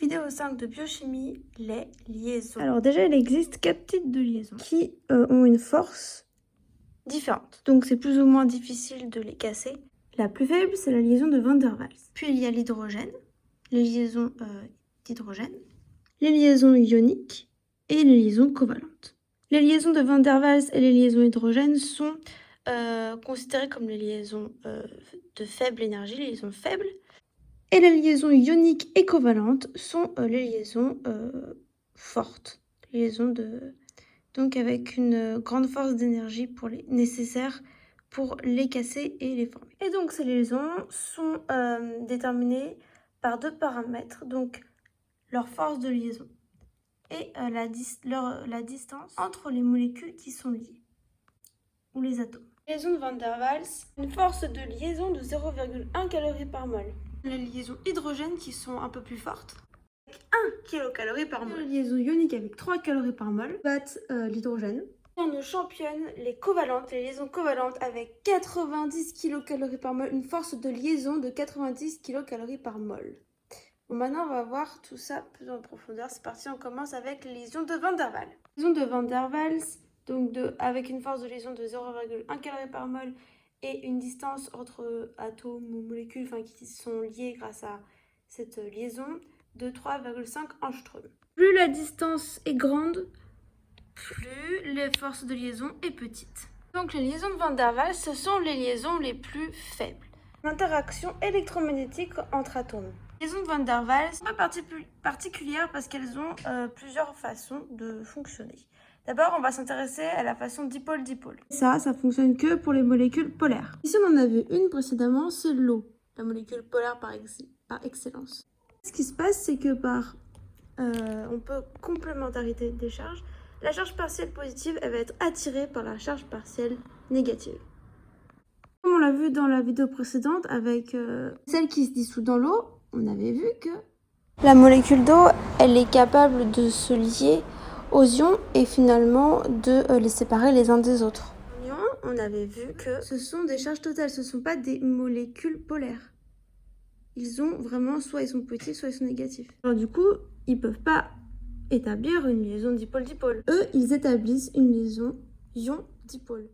Vidéo 5 de biochimie, les liaisons. Alors déjà, il existe 4 types de liaisons qui ont une force Différentes. donc c'est plus ou moins difficile de les casser. La plus faible, c'est la liaison de Van der Waals. Puis il y a l'hydrogène, les liaisons d'hydrogène, les liaisons ioniques et les liaisons covalentes. Les liaisons de Van der Waals et les liaisons hydrogènes sont considérées comme les liaisons de faible énergie, les liaisons faibles. Et les liaisons ioniques et covalentes sont les liaisons fortes. Les liaisons donc avec une grande force d'énergie nécessaire pour les casser et les former. Et donc ces liaisons sont déterminées par 2 paramètres, donc leur force de liaison et la distance entre les molécules qui sont liées, ou les atomes. Liaison de Van der Waals, une force de liaison de 0,1 calorie par mol. Les liaisons hydrogènes qui sont un peu plus fortes, avec 1 kilocalorie par mol. Les liaisons ioniques avec 3 calories par mol battent l'hydrogène. On nous championne les covalentes, les liaisons covalentes avec 90 kilocalories par mol, une force de liaison de 90 kilocalories par mol. Bon, maintenant on va voir tout ça plus en profondeur. C'est parti, on commence avec les liaisons de Van der Waals. Liaison de Van der Waals, donc avec une force de liaison de 0,1 calorie par mol et une distance entre atomes ou molécules qui sont liées grâce à cette liaison de 3,5 angstroms. Plus la distance est grande, plus les forces de liaison est petite. Donc les liaisons de Van der Waals, ce sont les liaisons les plus faibles. L'interaction électromagnétique entre atomes. Les liaisons de Van der Waals sont pas particulières parce qu'elles ont plusieurs façons de fonctionner. D'abord, on va s'intéresser à la façon dipôle-dipôle. Ça fonctionne que pour les molécules polaires. Ici, on en avait une précédemment, c'est l'eau, la molécule polaire par excellence. Ce qui se passe, c'est que on peut complémentarité des charges. La charge partielle positive, elle va être attirée par la charge partielle négative. Comme on l'a vu dans la vidéo précédente avec celle qui se dissout dans l'eau, on avait vu que la molécule d'eau, elle est capable de se lier aux ions et finalement de les séparer les uns des autres. Les ions, on avait vu que ce sont des charges totales, ce ne sont pas des molécules polaires. Ils ont vraiment, soit ils sont positifs, soit ils sont négatifs. Alors du coup, ils ne peuvent pas établir une liaison dipôle-dipôle. Eux, ils établissent une liaison ion-dipôle.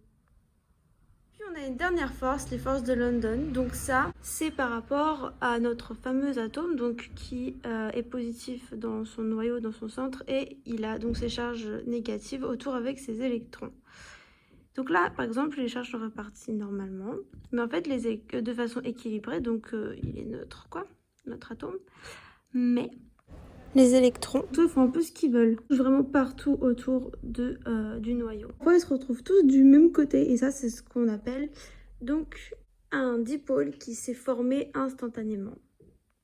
Puis on a une dernière force, les forces de London. Donc ça, c'est par rapport à notre fameux atome qui est positif dans son noyau, dans son centre, et il a donc ses charges négatives autour avec ses électrons. Donc là, par exemple, les charges sont réparties normalement, mais en fait, de façon équilibrée, donc il est neutre, notre atome. Mais les électrons, ils font un peu ce qu'ils veulent, vraiment partout autour du noyau. Parfois, ils se retrouvent tous du même côté, et ça, c'est ce qu'on appelle donc un dipôle qui s'est formé instantanément.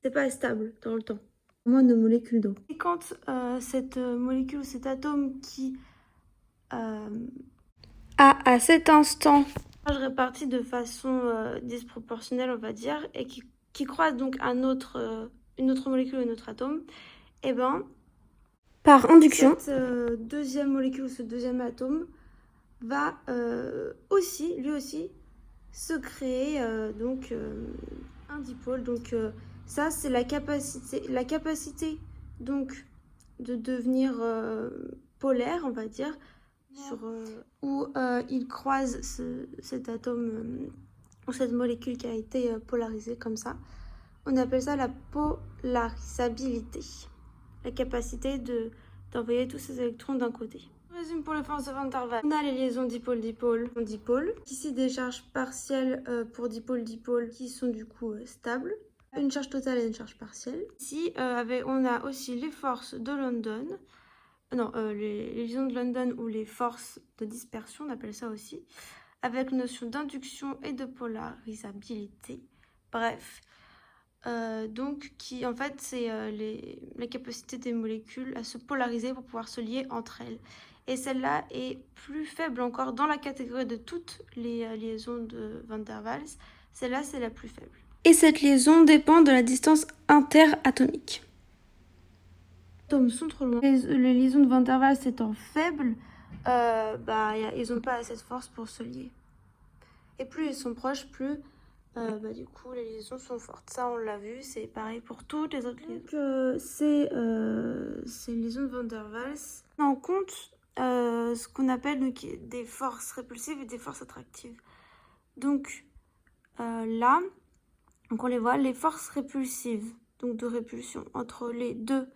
C'est pas stable dans le temps, moins de molécules d'eau. Et quand cette molécule, cet atome qui a à cet instant répartie de façon disproportionnelle, on va dire, et qui croise donc une autre molécule, un autre atome, et ben par induction, cette deuxième molécule, ce deuxième atome va lui aussi se créer un dipôle. Donc ça, c'est la capacité donc de devenir polaire, on va dire, où il croise cet atome ou cette molécule qui a été polarisée comme ça. On appelle ça la polarisabilité, la capacité d'envoyer tous ces électrons d'un côté. On résume pour les forces de Van der Waals. On a les liaisons dipôle-dipôle. Ici, des charges partielles pour dipôle-dipôle qui sont du coup stables. Une charge totale et une charge partielle. Ici, on a aussi les forces de London. Les liaisons de London ou les forces de dispersion, on appelle ça aussi, avec notion d'induction et de polarisabilité. Bref. Donc qui en fait c'est la capacité des molécules à se polariser pour pouvoir se lier entre elles, et celle-là est plus faible encore dans la catégorie de toutes les liaisons de Van der Waals. Celle-là, c'est la plus faible, et cette liaison dépend de la distance interatomique. Les atomes sont trop loin, les liaisons de Van der Waals étant faibles, ils n'ont pas assez de force pour se lier, et plus ils sont proches, plus du coup les liaisons sont fortes. Ça on l'a vu, c'est pareil pour toutes les autres liaisons. Donc c'est une liaison de Van der Waals. On prend en compte ce qu'on appelle donc, des forces répulsives et des forces attractives. Donc là, donc on les voit, les forces répulsives, donc de répulsion entre les deux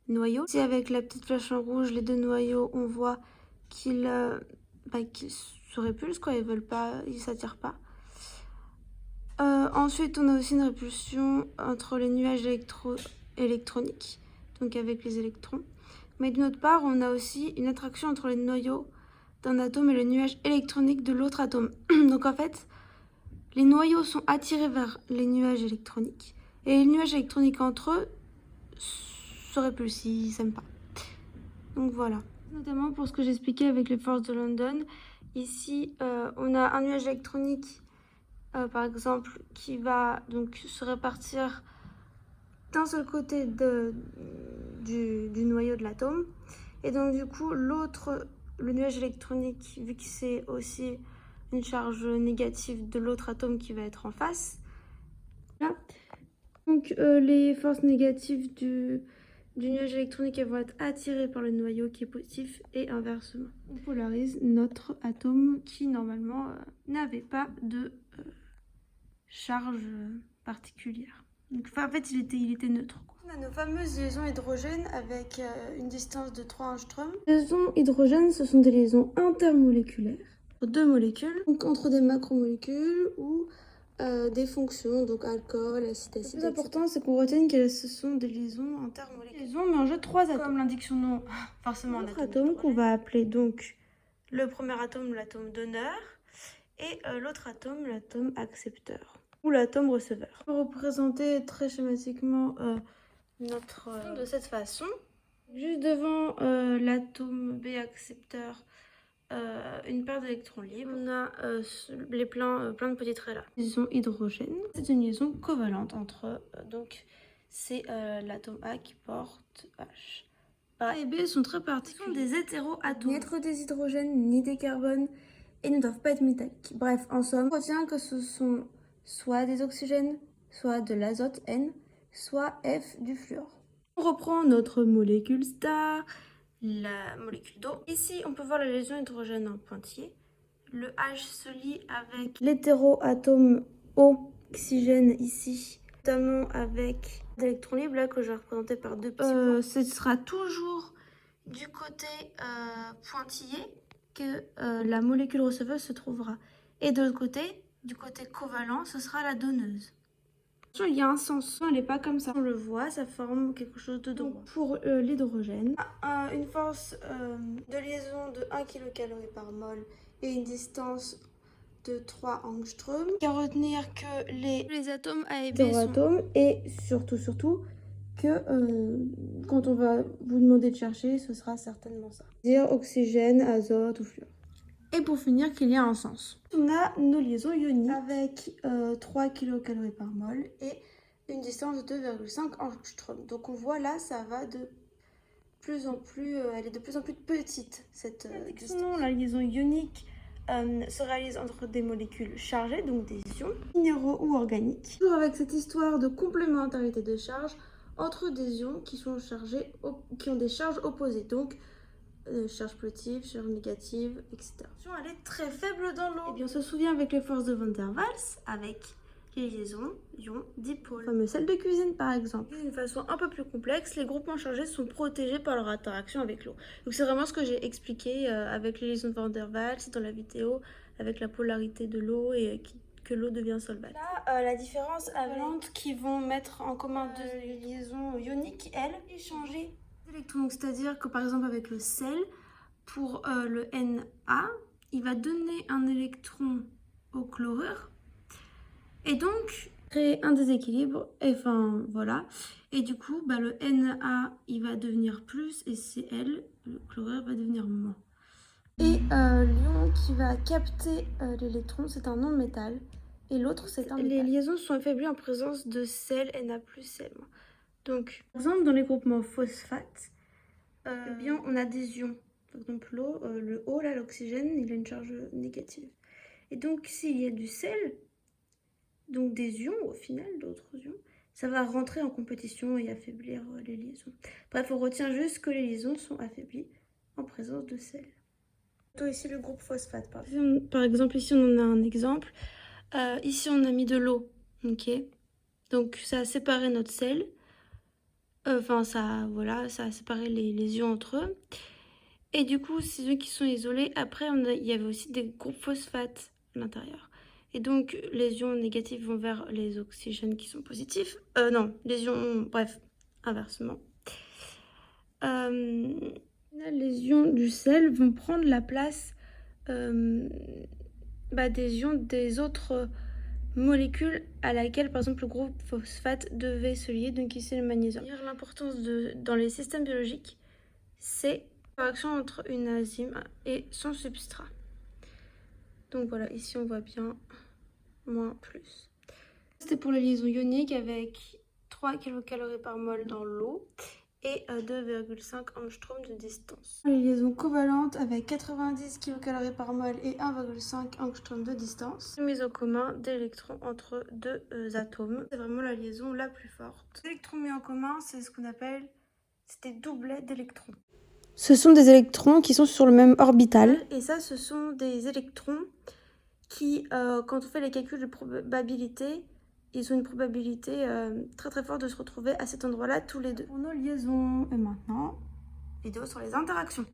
noyaux. Si avec la petite flèche en rouge, les deux noyaux, on voit qu'ils se répulsent, quoi, ils veulent pas, ils s'attirent pas. Ensuite, on a aussi une répulsion entre les nuages électroniques, donc avec les électrons. Mais d'une autre part, on a aussi une attraction entre les noyaux d'un atome et le nuage électronique de l'autre atome. Donc en fait, les noyaux sont attirés vers les nuages électroniques. Et les nuages électroniques entre eux se répulsent, ils s'aiment pas. Donc voilà. Notamment pour ce que j'expliquais avec les forces de London. Ici, on a un nuage électronique, par exemple, qui va donc se répartir d'un seul côté du noyau de l'atome. Et donc du coup, le nuage électronique, vu que c'est aussi une charge négative de l'autre atome qui va être en face. Là. Donc les forces négatives du nuage électronique, elles vont être attirées par le noyau qui est positif et inversement. On polarise notre atome qui normalement n'avait pas de charge particulière. Donc en fait il était neutre. On a nos fameuses liaisons hydrogènes avec une distance de 3 angstroms. Les liaisons hydrogènes, ce sont des liaisons intermoléculaires entre deux molécules, donc entre des macromolécules ou des fonctions, donc alcool, acide, acide. Le plus important, c'est qu'on retienne que ce sont des liaisons intermoléculaires. Liaisons, mais en jeu 3 atomes. Comme l'indique son nom, forcément un atome qu'on va appeler donc le premier atome, l'atome donneur, et l'autre atome, l'atome accepteur, ou l'atome receveur. On va représenter très schématiquement notre de cette façon. Juste devant l'atome B accepteur, une paire d'électrons libres. On a plein de petits traits là. Liaison hydrogène. C'est une liaison covalente entre donc c'est l'atome A qui porte H. A et B sont très particuliers. Ce sont des hétéroatomes. Ni être des hydrogènes ni des carbones et ne doivent pas être métalliques. Bref, en somme, on retient que ce sont soit des oxygènes, soit de l'azote N, soit F du fluor. On reprend notre molécule star, la molécule d'eau. Ici, on peut voir la liaison hydrogène en pointillé. Le H se lie avec l'hétéroatome oxygène ici, notamment avec d'électrons libres là que j'ai représenté par deux petits points. Ce sera toujours du côté pointillé que la molécule receveuse se trouvera. Et de l'autre côté, du côté covalent, ce sera la donneuse. Il y a un sens, elle n'est pas comme ça. On le voit, ça forme quelque chose de droit. Pour l'hydrogène, une force de liaison de 1 kcal par mol et une distance de 3 angstroms. Il faut retenir que les atomes A et B sont atomes et surtout que quand on va vous demander de chercher, ce sera certainement ça. Dire oxygène, azote ou fluor. Et pour finir, qu'il y a un sens. On a nos liaisons ioniques avec 3 kcal par mol et une distance de 2,5 angstroms. Donc on voit là, ça va de plus en plus, elle est de plus en plus petite cette distance. La liaison ionique se réalise entre des molécules chargées, donc des ions, minéraux ou organiques. Toujours avec cette histoire de complémentarité de charge entre des ions qui sont chargés, qui ont des charges opposées. Donc charge positive, charge négative, etc. Elle est très faible dans l'eau. Et bien on se souvient avec les forces de Van der Waals, avec les liaisons ions dipôles. Comme celle de cuisine par exemple. D'une façon un peu plus complexe, les groupements chargés sont protégés par leur interaction avec l'eau. Donc c'est vraiment ce que j'ai expliqué avec les liaisons de Van der Waals dans la vidéo, avec la polarité de l'eau et que l'eau devient solvable. Là, la différence avec qui vont mettre en commun deux liaisons ioniques, elles, échanger électrons. C'est-à-dire que par exemple avec le sel, pour le Na, il va donner un électron au chlorure et donc créer un déséquilibre, et enfin voilà. Et du coup, le Na il va devenir plus et Cl, le chlorure, va devenir moins. Et l'ion qui va capter l'électron, c'est un non-métal. Et l'autre, c'est un métal. Les liaisons sont affaiblies en présence de sel, Na+, Cl-. Donc, par exemple, dans les groupements phosphates, eh bien, on a des ions. Par exemple, l'eau, le O, là, l'oxygène, il a une charge négative. Et donc, s'il y a du sel, donc des ions au final, d'autres ions, ça va rentrer en compétition et affaiblir les liaisons. Bref, on retient juste que les liaisons sont affaiblies en présence de sel. Ici le groupe phosphate. Par exemple, ici on en a un exemple. Ici on a mis de l'eau, ok. Donc ça a séparé notre sel. Enfin ça, voilà, ça a séparé les ions entre eux. Et du coup, ces ions qui sont isolés, après il y avait aussi des groupes phosphates à l'intérieur. Et donc les ions négatifs vont vers les oxygènes qui sont positifs. Non, les ions, bref, inversement. Les ions du sel vont prendre la place des ions des autres molécules à laquelle par exemple le groupe phosphate devait se lier, donc ici le magnésium. L'importance dans les systèmes biologiques, c'est l'interaction entre une enzyme et son substrat. Donc voilà, ici on voit bien moins plus. C'était pour les liaisons ioniques avec 3 kcal par mol dans l'eau et 2,5 angstrom de distance. Les liaisons covalentes avec 90 kcal par mol et 1,5 angstrom de distance. Mise au commun d'électrons entre deux atomes. C'est vraiment la liaison la plus forte. Les électrons mis en commun, c'est ce qu'on appelle des doublets d'électrons. Ce sont des électrons qui sont sur le même orbital. Et ça, ce sont des électrons qui, quand on fait les calculs de probabilité, ils ont une probabilité très très forte de se retrouver à cet endroit-là tous les deux. Pour nos liaisons, et maintenant, vidéo sur les interactions.